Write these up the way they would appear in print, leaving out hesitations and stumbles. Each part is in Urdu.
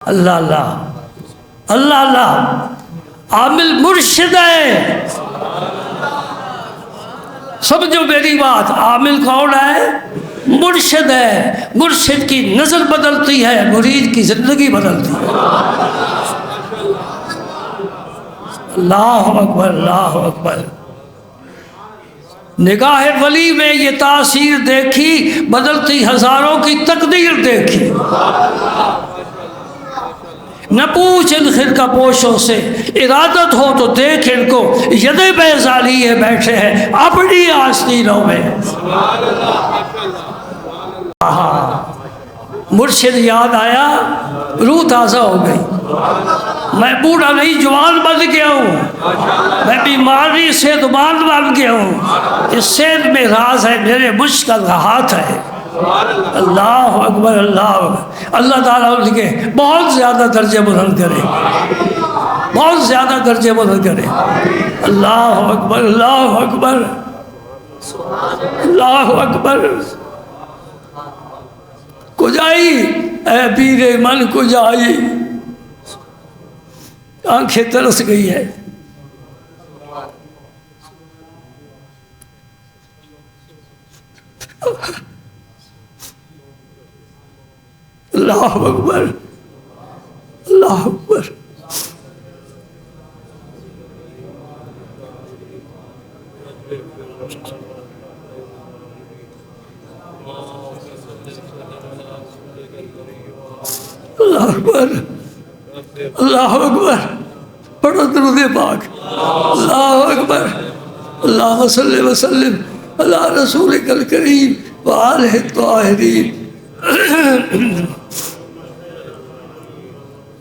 اللہ اللہ اللہ اللہ عامل مرشد ہے. سمجھو میری بات، عامل کون ہے؟ مرشد ہے. مرشد کی نظر بدلتی ہے، مرید کی زندگی بدلتی ہے. اللہ اکبر اللہ اکبر. نگاہ ولی میں یہ تاثیر دیکھی، بدلتی ہزاروں کی تقدیر دیکھی. نہ پوچھ ان خرقہ پوشوں سے، ارادت ہو تو دیکھ ان کو، ید بیضا لیے بیٹھے ہیں اپنی آستینوں میں. مرشد یاد آیا، روح تازہ ہو گئی. میں بوڑھا نہیں، جوان بن گیا ہوں. میں بیماری صحت مند بن گیا ہوں. اس صحت میں راز ہے میرے مشکل کا ہاتھ ہے. اللہ اکبر اللہ اکبر. اللہ تعالیٰ ان کے بہت زیادہ درجے بلند کرے، بہت زیادہ درجے بلند کرے. اللہ اکبر اللہ اکبر اللہ اکبر. کجائی اے پیر من کجائی، آنکھیں ترس گئی ہے. اللہ اکبر اللہ اکبر. اللہ اکبر اللہ اکبر. پڑھو درود پاک. اللہ اکبر. اللہم صلی وسلم علی رسولک الکریم وآلہ الطاہرین.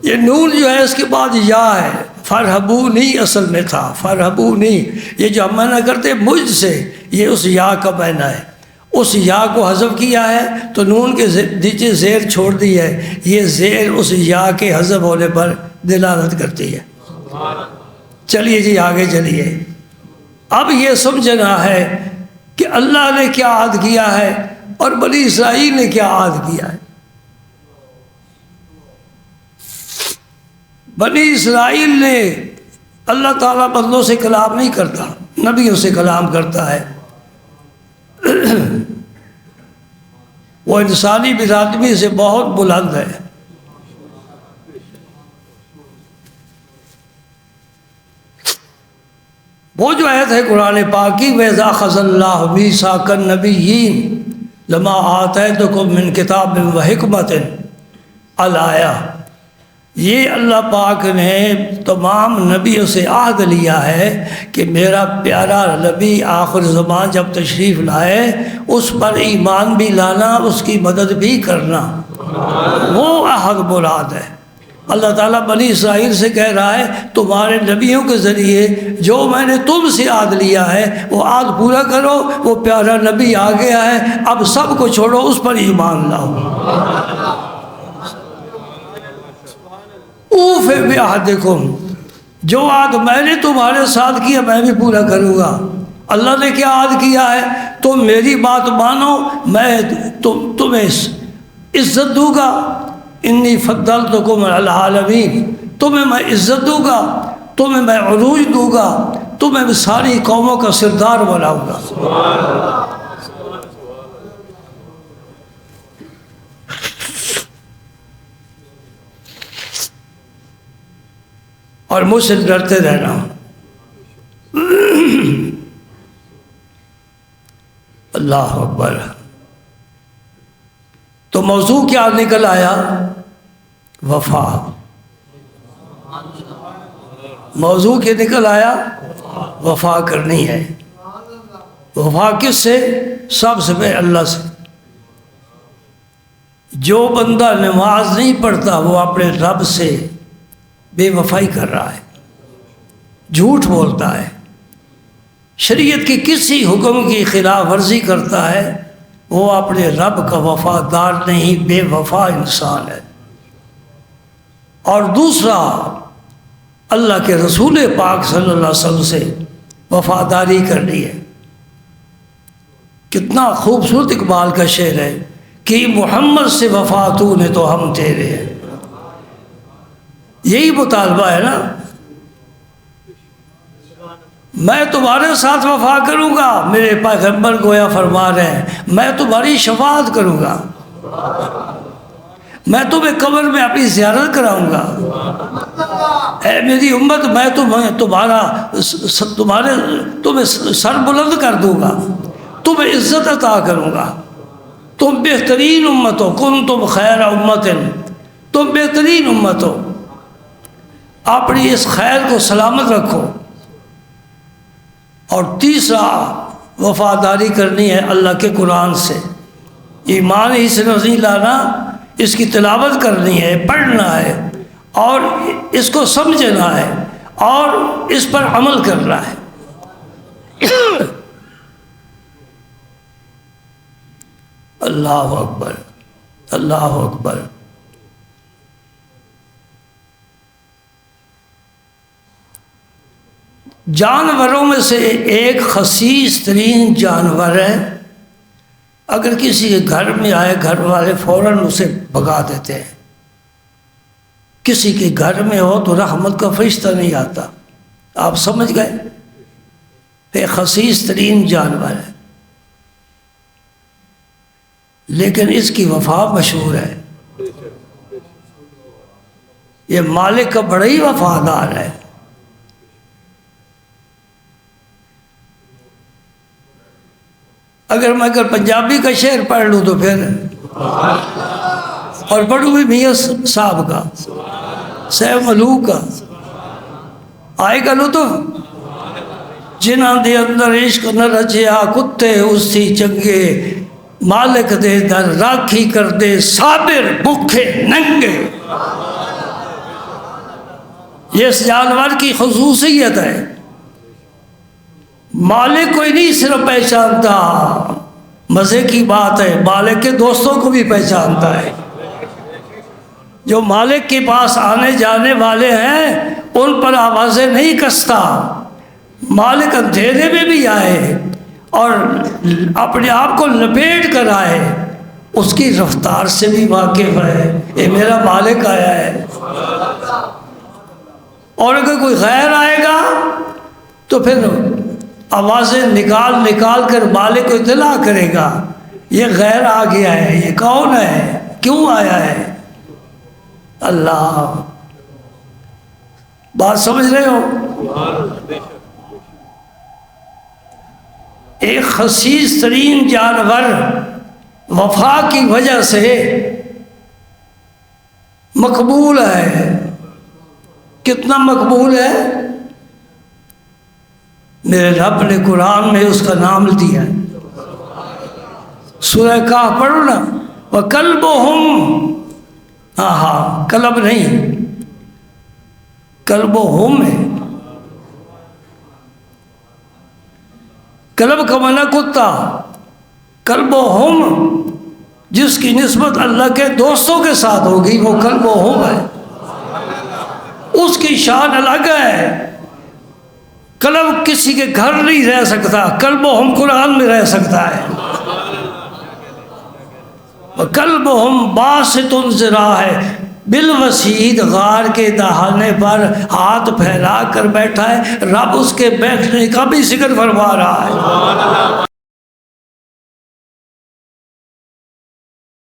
یہ نون جو ہے اس کے بعد یا ہے. فرحبونی اصل میں تھا، فرحبونی. یہ جو ہم منع کرتے مجھ سے، یہ اس یا کا معنی ہے. اس یا کو حذف کیا ہے تو نون کے نیچے زیر چھوڑ دی ہے. یہ زیر اس یا کے حذف ہونے پر دلالت کرتی ہے. چلیے جی آگے چلیے. اب یہ سمجھنا ہے کہ اللہ نے کیا عہد کیا ہے اور بنی اسرائیل نے کیا عہد کیا ہے. بنی اسرائیل نے، اللہ تعالیٰ بندوں سے کلام نہیں کرتا، نبیوں سے کلام کرتا ہے. وہ انسانی برادری سے بہت بلند ہے. وہ جو آیت ہے قرآن پاک کی، وَإِذَا أَخَذَ اللَّهُ مِيثَاقَ النَّبِيِّينَ لَمَا آتَيْتُكُم مِّن كِتَابٍ وَحِكْمَةٍ الآیہ. یہ اللہ پاک نے تمام نبیوں سے عہد لیا ہے کہ میرا پیارا نبی آخر زمان جب تشریف لائے اس پر ایمان بھی لانا، اس کی مدد بھی کرنا. وہ عہد مراد ہے. اللہ تعالیٰ بنی اسرائیل سے کہہ رہا ہے تمہارے نبیوں کے ذریعے جو میں نے تم سے عہد لیا ہے وہ عہد پورا کرو. وہ پیارا نبی آ گیا ہے، اب سب کو چھوڑو، اس پر ایمان لاؤ. اوف بعہدکم، جو عہد میں نے تمہارے ساتھ کیا میں بھی پورا کروں گا. اللہ نے کیا عہد کیا ہے؟ تم میری بات مانو، میں تمہیں عزت دوں گا. انی فضلتکم علی العالمین، تمہیں میں عزت دوں گا، تمہیں میں عروج دوں گا، تمہیں میں ساری قوموں کا سردار بناؤں گا. اور مجھ سے ڈرتے رہنا. اللہ اکبر. تو موضوع کیا نکل آیا؟ وفا. موضوع کیا نکل آیا؟ وفا کرنی ہے. وفا کس سے؟ سب سے پہلے اللہ سے. جو بندہ نماز نہیں پڑھتا وہ اپنے رب سے بے وفائی کر رہا ہے، جھوٹ بولتا ہے، شریعت کی کسی حکم کی خلاف ورزی کرتا ہے، وہ اپنے رب کا وفادار نہیں، بے وفا انسان ہے. اور دوسرا، اللہ کے رسول پاک صلی اللہ علیہ وسلم سے وفاداری کرنی ہے. کتنا خوبصورت اقبال کا شعر ہے کہ محمد سے وفا تو نے تو ہم تیرے ہیں. یہی مطالبہ ہے نا، میں تمہارے ساتھ وفا کروں گا، میرے پیغمبر گویا فرما رہے ہیں میں تمہاری شفاعت کروں گا، میں تمہیں قبر میں اپنی زیارت کراؤں گا، اے میری امت میں تمہیں سر بلند کر دوں گا، تمہیں عزت عطا کروں گا، تم بہترین امت ہو، کنتم خیر امت، تم بہترین امت ہو، اپنی اس خیر کو سلامت رکھو۔ اور تیسرا وفاداری کرنی ہے اللہ کے قرآن سے، ایمان ہی سے نہیں لانا، اس کی تلاوت کرنی ہے، پڑھنا ہے اور اس کو سمجھنا ہے اور اس پر عمل کرنا ہے۔ اللہ اکبر، اللہ اکبر۔ جانوروں میں سے ایک خسیس ترین جانور ہے، اگر کسی کے گھر میں آئے گھر والے فوراً اسے بھگا دیتے ہیں، کسی کے گھر میں ہو تو رحمت کا فرشتہ نہیں آتا، آپ سمجھ گئے، ایک خسیس ترین جانور ہے، لیکن اس کی وفا مشہور ہے، یہ مالک کا بڑا ہی وفادار ہے۔ اگر میں پنجابی کا شعر پڑھ لوں تو پھر، اور پڑھوں بھی میاں صاحب کا، سیف ملوک کا، آئے گا لطف۔ جنہاں دے اندر عشق نہ رچیا کتے اس تھی چنگے، مالک دے در راکھی کر دے صابر بھوکے ننگے۔ یہ اس جانور کی خصوصیت ہے، مالک کوئی نہیں صرف پہچانتا، مزے کی بات ہے مالک کے دوستوں کو بھی پہچانتا ہے، جو مالک کے پاس آنے جانے والے ہیں ان پر آوازیں نہیں کستا، مالک اندھیرے میں بھی آئے اور اپنے آپ کو لپیٹ کر آئے، اس کی رفتار سے بھی واقف ہے، یہ میرا مالک آیا ہے۔ اور اگر کوئی غیر آئے گا تو پھر آوازیں نکال نکال کر مالک کو اطلاع کرے گا، یہ غیر آ گیا ہے، یہ کون ہے، کیوں آیا ہے۔ اللہ، بات سمجھ رہے ہو؟ ایک خسیس ترین جانور وفا کی وجہ سے مقبول ہے، کتنا مقبول ہے؟ میرے رب نے قرآن میں اس کا نام دیا ہے، سورہ کہف پڑھو نا، وَكَلْبُهُمْ، ہاں کلب نہیں، کلبہم ہے، کلب کا معنی کتا، کلبہم جس کی نسبت اللہ کے دوستوں کے ساتھ ہوگی وہ کلبہم ہے، اس کی شان الگ ہے۔ کلب کسی کے گھر نہیں رہ سکتا، کلبہم قرآن میں رہ سکتا ہے۔ کلبہم باسط ذراعہ بالوسید، غار کے دہانے پر ہاتھ پھیلا کر بیٹھا ہے، رب اس کے بیٹھنے کا بھی ذکر فرما رہا ہے۔